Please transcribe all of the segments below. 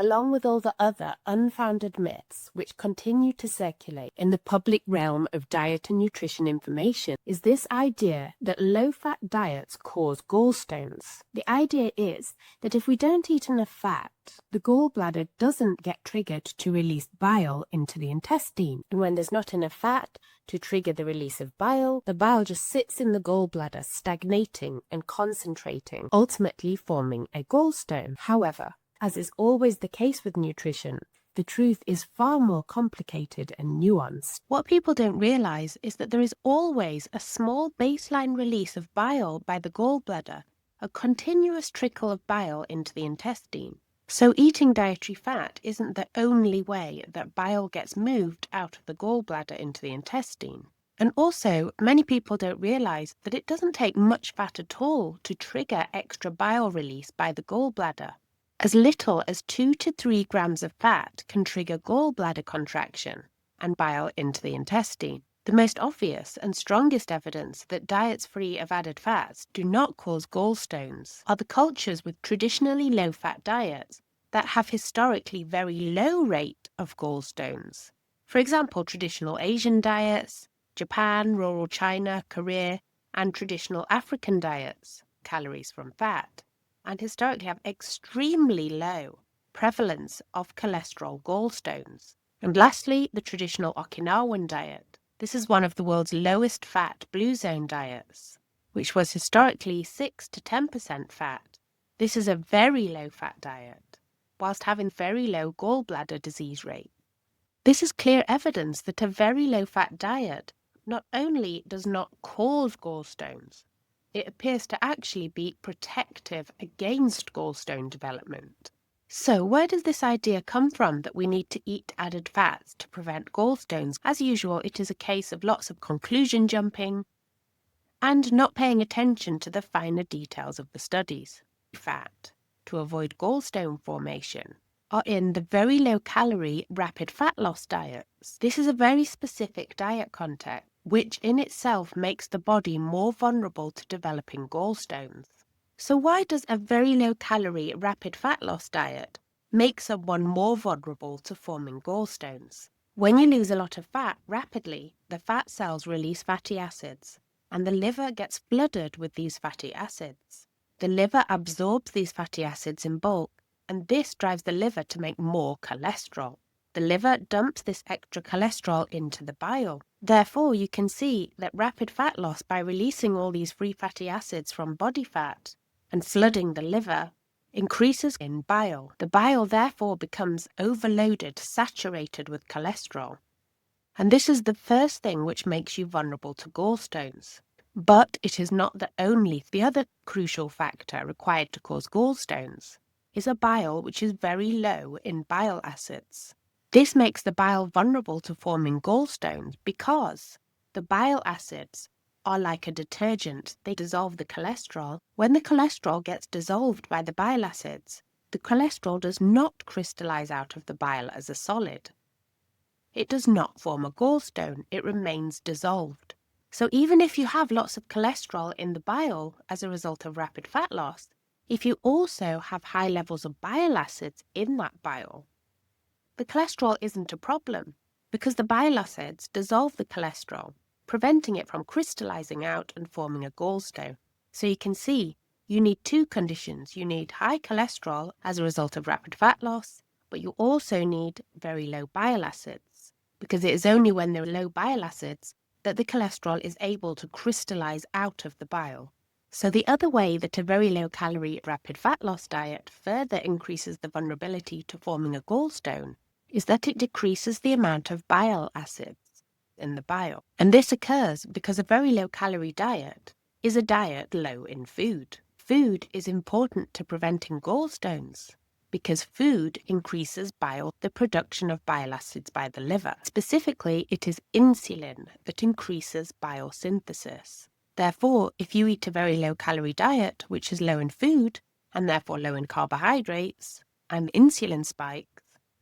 along with all the other unfounded myths which continue to circulate in the public realm of diet and nutrition information, is this idea that low-fat diets cause gallstones. The idea is that if we don't eat enough fat, the gallbladder doesn't get triggered to release bile into the intestine. And when there's not enough fat to trigger the release of bile, the bile just sits in the gallbladder, stagnating and concentrating, ultimately forming a gallstone. However, as is always the case with nutrition, the truth is far more complicated and nuanced. What people don't realize is that there is always a small baseline release of bile by the gallbladder, a continuous trickle of bile into the intestine. So eating dietary fat isn't the only way that bile gets moved out of the gallbladder into the intestine. And also, many people don't realize that it doesn't take much fat at all to trigger extra bile release by the gallbladder. As little as 2 to 3 grams of fat can trigger gallbladder contraction and bile into the intestine. The most obvious and strongest evidence that diets free of added fats do not cause gallstones are the cultures with traditionally low-fat diets that have historically very low rate of gallstones. For example, traditional Asian diets, Japan, rural China, Korea, and traditional African diets, calories from fat, and historically have extremely low prevalence of cholesterol gallstones. And lastly, the traditional Okinawan diet. This is one of the world's lowest fat blue zone diets, which was historically 6 to 10% fat. This is a very low fat diet, whilst having very low gallbladder disease rate. This is clear evidence that a very low fat diet not only does not cause gallstones, it appears to actually be protective against gallstone development. So where does this idea come from that we need to eat added fats to prevent gallstones? As usual, it is a case of lots of conclusion jumping and not paying attention to the finer details of the studies. Fat, to avoid gallstone formation, are in the very low-calorie, rapid fat loss diets. This is a very specific diet context, which in itself makes the body more vulnerable to developing gallstones. So why does a very low-calorie, rapid fat loss diet make someone more vulnerable to forming gallstones? When you lose a lot of fat rapidly, the fat cells release fatty acids, and the liver gets flooded with these fatty acids. The liver absorbs these fatty acids in bulk, and this drives the liver to make more cholesterol. The liver dumps this extra cholesterol into the bile. Therefore, you can see that rapid fat loss, by releasing all these free fatty acids from body fat and flooding the liver, increases in bile. The bile therefore becomes overloaded, saturated with cholesterol. And this is the first thing which makes you vulnerable to gallstones. But it is not the only. The other crucial factor required to cause gallstones is a bile which is very low in bile acids. This makes the bile vulnerable to forming gallstones because the bile acids are like a detergent. They dissolve the cholesterol. When the cholesterol gets dissolved by the bile acids, the cholesterol does not crystallize out of the bile as a solid. It does not form a gallstone. It remains dissolved. So even if you have lots of cholesterol in the bile as a result of rapid fat loss, if you also have high levels of bile acids in that bile, the cholesterol isn't a problem because the bile acids dissolve the cholesterol, preventing it from crystallizing out and forming a gallstone. So you can see you need two conditions. You need high cholesterol as a result of rapid fat loss, but you also need very low bile acids because it is only when there are low bile acids that the cholesterol is able to crystallize out of the bile. So the other way that a very low-calorie rapid fat loss diet further increases the vulnerability to forming a gallstone is that it decreases the amount of bile acids in the bile. And this occurs because a very low-calorie diet is a diet low in food. Food is important to preventing gallstones because food increases bile, the production of bile acids by the liver. Specifically, it is insulin that increases bile synthesis. Therefore, if you eat a very low-calorie diet, which is low in food, and therefore low in carbohydrates, and insulin spikes,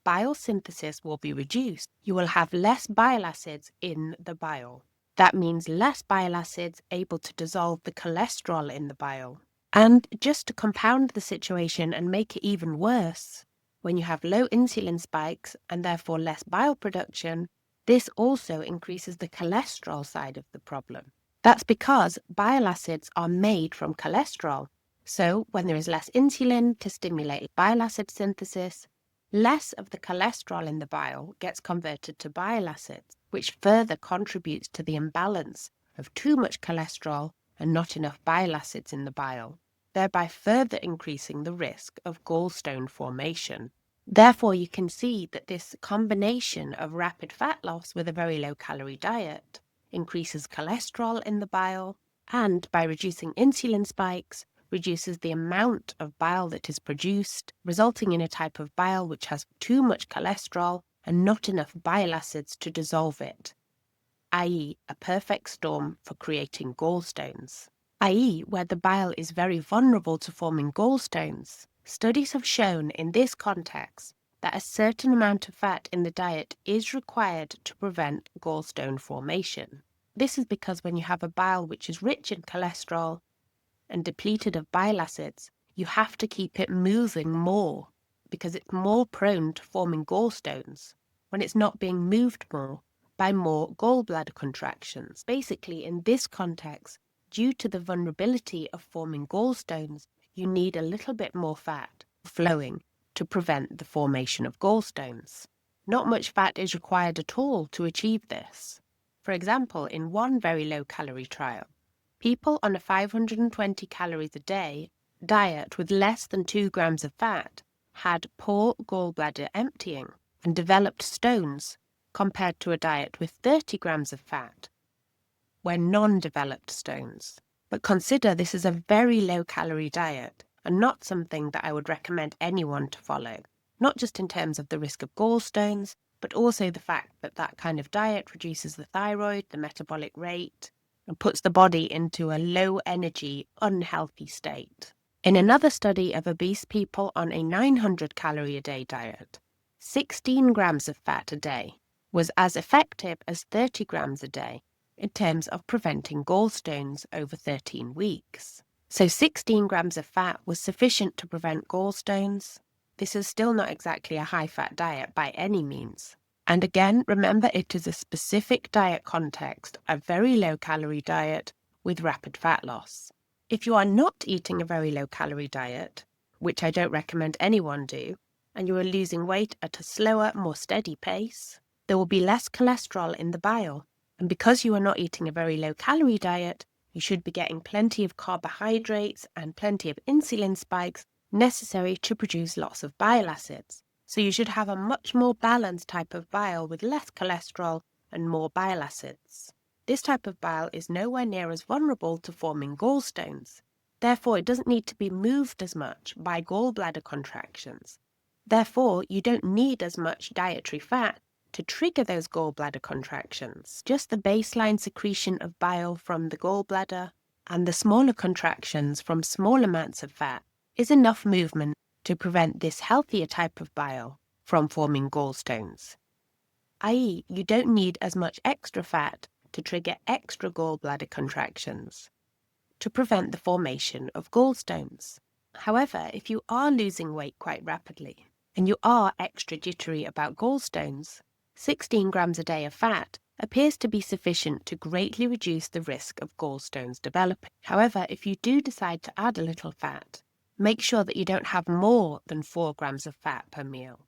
bile synthesis will be reduced. You will have less bile acids in the bile. That means less bile acids able to dissolve the cholesterol in the bile. And just to compound the situation and make it even worse, When you have low insulin spikes and therefore less bile production, this also increases the cholesterol side of the problem. That's because bile acids are made from cholesterol. So when there is less insulin to stimulate bile acid synthesis, less of the cholesterol in the bile gets converted to bile acids, which further contributes to the imbalance of too much cholesterol and not enough bile acids in the bile, thereby further increasing the risk of gallstone formation. Therefore, you can see that this combination of rapid fat loss with a very low-calorie diet increases cholesterol in the bile, and by reducing insulin spikes, reduces the amount of bile that is produced, resulting in a type of bile which has too much cholesterol and not enough bile acids to dissolve it, i.e. a perfect storm for creating gallstones, i.e. where the bile is very vulnerable to forming gallstones. Studies have shown in this context that a certain amount of fat in the diet is required to prevent gallstone formation. This is because when you have a bile which is rich in cholesterol and depleted of bile acids, you have to keep it moving more because it's more prone to forming gallstones when it's not being moved more by more gallbladder contractions. Basically, in this context, due to the vulnerability of forming gallstones, you need a little bit more fat flowing to prevent the formation of gallstones. Not much fat is required at all to achieve this. For example, in one very low-calorie trial, people on a 520 calories a day diet with less than 2 grams of fat had poor gallbladder emptying and developed stones compared to a diet with 30 grams of fat, where none developed stones. But consider this is a very low-calorie diet and not something that I would recommend anyone to follow, not just in terms of the risk of gallstones, but also the fact that that kind of diet reduces the thyroid, the metabolic rate, and puts the body into a low-energy, unhealthy state. In another study of obese people on a 900-calorie-a-day diet, 16 grams of fat a day was as effective as 30 grams a day in terms of preventing gallstones over 13 weeks. So 16 grams of fat was sufficient to prevent gallstones. This is still not exactly a high-fat diet by any means. And again, remember it is a specific diet context, a very low-calorie diet with rapid fat loss. If you are not eating a very low-calorie diet, which I don't recommend anyone do, and you are losing weight at a slower, more steady pace, there will be less cholesterol in the bile. And because you are not eating a very low-calorie diet, you should be getting plenty of carbohydrates and plenty of insulin spikes necessary to produce lots of bile acids. So you should have a much more balanced type of bile with less cholesterol and more bile acids. This type of bile is nowhere near as vulnerable to forming gallstones. Therefore, it doesn't need to be moved as much by gallbladder contractions. Therefore, you don't need as much dietary fat to trigger those gallbladder contractions. Just the baseline secretion of bile from the gallbladder and the smaller contractions from small amounts of fat is enough movement to prevent this healthier type of bile from forming gallstones. I.e., you don't need as much extra fat to trigger extra gallbladder contractions to prevent the formation of gallstones. However, if you are losing weight quite rapidly and you are extra jittery about gallstones, 16 grams a day of fat appears to be sufficient to greatly reduce the risk of gallstones developing. However, if you do decide to add a little fat, make sure that you don't have more than 4 grams of fat per meal.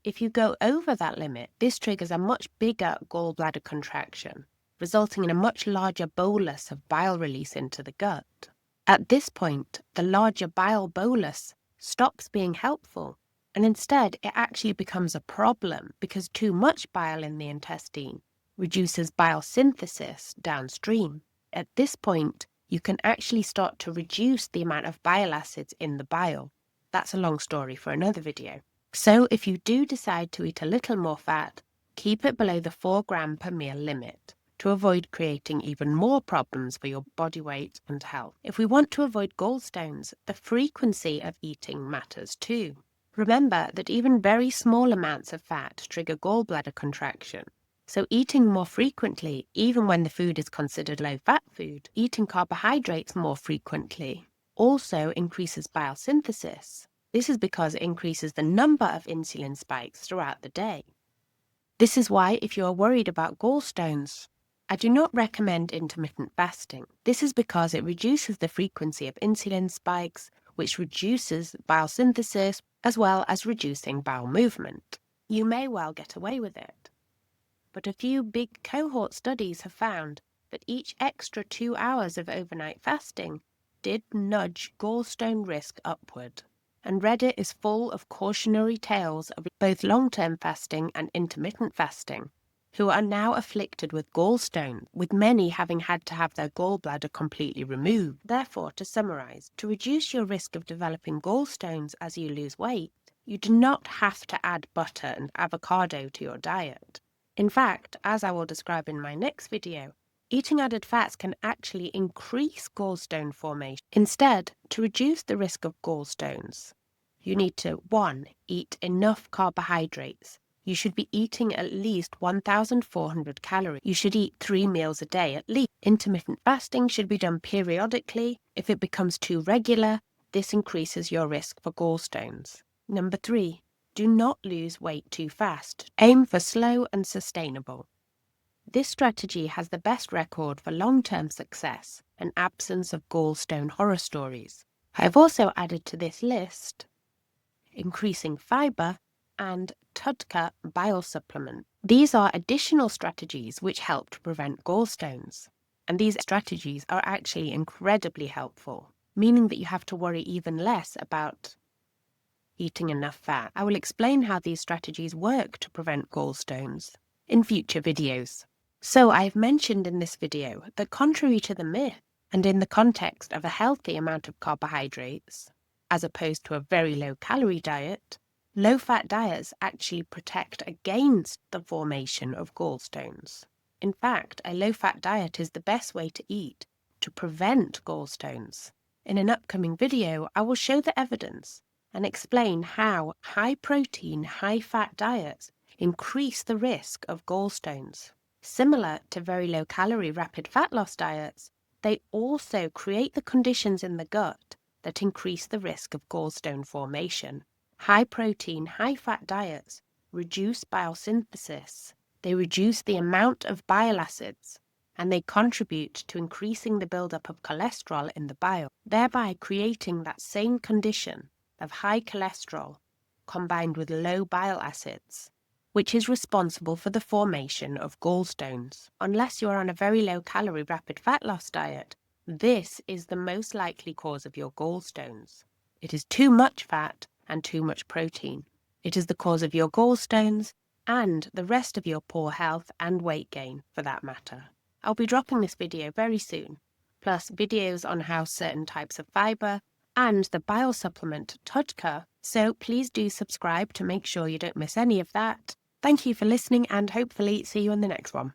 If you go over that limit, this triggers a much bigger gallbladder contraction, resulting in a much larger bolus of bile release into the gut. At this point, the larger bile bolus stops being helpful, and instead it actually becomes a problem because too much bile in the intestine reduces bile synthesis downstream. At this point, you can actually start to reduce the amount of bile acids in the bile. That's a long story for another video. So if you do decide to eat a little more fat, keep it below the 4 gram per meal limit to avoid creating even more problems for your body weight and health. If we want to avoid gallstones, the frequency of eating matters too. Remember that even very small amounts of fat trigger gallbladder contraction. So eating more frequently, even when the food is considered low-fat food, eating carbohydrates more frequently also increases bile synthesis. This is because it increases the number of insulin spikes throughout the day. This is why, if you are worried about gallstones, I do not recommend intermittent fasting. This is because it reduces the frequency of insulin spikes, which reduces bile synthesis, as well as reducing bowel movement. You may well get away with it. But a few big cohort studies have found that each extra 2 hours of overnight fasting did nudge gallstone risk upward. And Reddit is full of cautionary tales of both long-term fasting and intermittent fasting, who are now afflicted with gallstones, with many having had to have their gallbladder completely removed. Therefore, to summarize, to reduce your risk of developing gallstones as you lose weight, you do not have to add butter and avocado to your diet. In fact, as I will describe in my next video, eating added fats can actually increase gallstone formation. Instead, to reduce the risk of gallstones, you need to 1. Eat enough carbohydrates. You should be eating at least 1,400 calories. You should eat 3 meals a day at least. Intermittent fasting should be done periodically. If it becomes too regular, this increases your risk for gallstones. Number 3. Do not lose weight too fast. Aim for slow and sustainable. This strategy has the best record for long-term success and absence of gallstone horror stories. I have also added to this list increasing fiber and TUDCA bile supplement. These are additional strategies which help to prevent gallstones. And these strategies are actually incredibly helpful, meaning that you have to worry even less about eating enough fat. I will explain how these strategies work to prevent gallstones in future videos. So I have mentioned in this video that contrary to the myth, and in the context of a healthy amount of carbohydrates, as opposed to a very low-calorie diet, low-fat diets actually protect against the formation of gallstones. In fact, a low-fat diet is the best way to eat to prevent gallstones. In an upcoming video, I will show the evidence and explain how high-protein, high-fat diets increase the risk of gallstones. Similar to very low-calorie rapid fat loss diets, they also create the conditions in the gut that increase the risk of gallstone formation. High-protein, high-fat diets reduce bile synthesis, they reduce the amount of bile acids, and they contribute to increasing the buildup of cholesterol in the bile, thereby creating that same condition of high cholesterol combined with low bile acids, which is responsible for the formation of gallstones. Unless you are on a very low-calorie rapid fat loss diet, this is the most likely cause of your gallstones. It is too much fat and too much protein. It is the cause of your gallstones and the rest of your poor health and weight gain, for that matter. I'll be dropping this video very soon, plus videos on how certain types of fiber and the bile supplement TUDCA, so please do subscribe to make sure you don't miss any of that. Thank you for listening and hopefully see you in the next one.